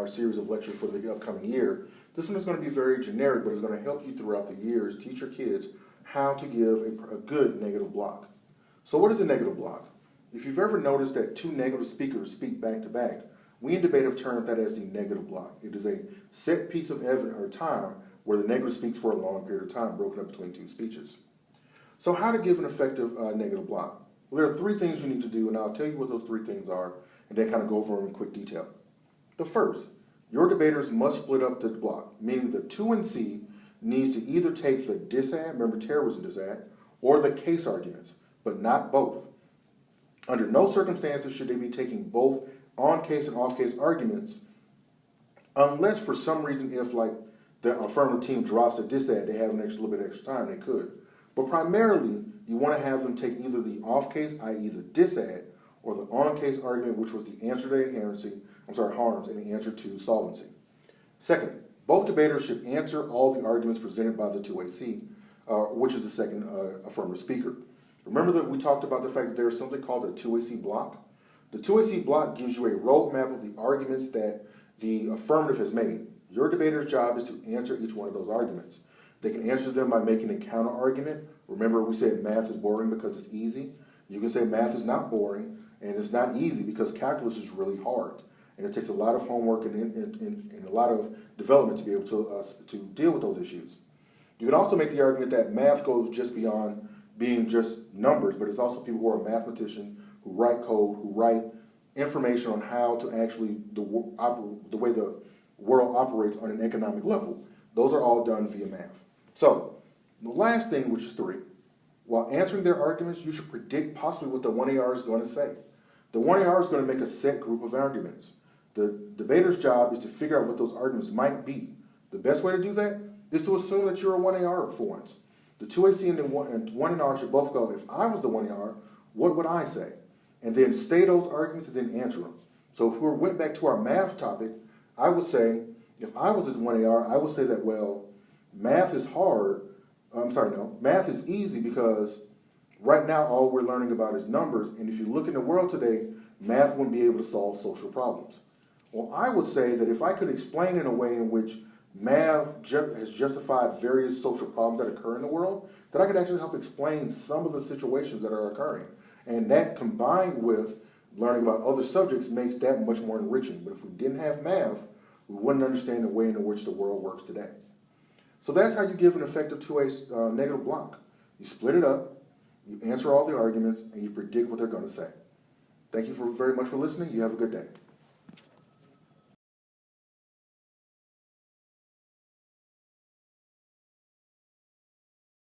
our series of lectures for the upcoming year. This one is going to be very generic, but it's going to help you throughout the years teach your kids how to give a good negative block. So what is a negative block? If you've ever noticed that two negative speakers speak back to back, we in debate have termed that as the negative block. It is a set piece of evidence or time where the negative speaks for a long period of time, broken up between two speeches. So how to give an effective negative block? Well, there are three things you need to do, and I'll tell you what those three things are, and then kind of go over them in quick detail. The first, your debaters must split up the block, meaning the 2 and C needs to either take the disad, remember terrorism disad, or the case arguments, but not both. Under no circumstances should they be taking both on-case and off-case arguments, unless for some reason, if like the affirmative team drops a disad, they have an extra little bit extra time, they could. But primarily, you want to have them take either the off-case, i.e. the disad, or the on-case argument, which was the answer to harms, and the answer to solvency. Second, both debaters should answer all the arguments presented by the 2AC, which is the second affirmative speaker. Remember that we talked about the fact that there is something called a 2AC block? The 2AC block gives you a roadmap of the arguments that the affirmative has made. Your debater's job is to answer each one of those arguments. They can answer them by making a counter argument. Remember, we said math is boring because it's easy. You can say math is not boring and it's not easy because calculus is really hard. And it takes a lot of homework and a lot of development to be able to deal with those issues. You can also make the argument that math goes just beyond being just numbers, but it's also people who are mathematicians, who write code, who write information on how to actually, the way the world operates on an economic level. Those are all done via math. So, the last thing, which is 3, while answering their arguments, you should predict possibly what the 1AR is going to say. The 1AR is going to make a set group of arguments. The debater's job is to figure out what those arguments might be. The best way to do that is to assume that you're a 1AR for once. The 2AC and the 1AR should both go, if I was the 1AR, what would I say? And then say those arguments and then answer them. So if we went back to our math topic, I would say, if I was this 1AR, I would say that, well, math is hard. Math is easy because right now all we're learning about is numbers. And if you look in the world today, math wouldn't be able to solve social problems. Well, I would say that if I could explain in a way in which math has justified various social problems that occur in the world, that I could actually help explain some of the situations that are occurring. And that combined with learning about other subjects makes that much more enriching. But if we didn't have math, we wouldn't understand the way in which the world works today. So that's how you give an effective 2A negative block. You split it up, you answer all the arguments, and you predict what they're going to say. Thank you very much for listening. You have a good day.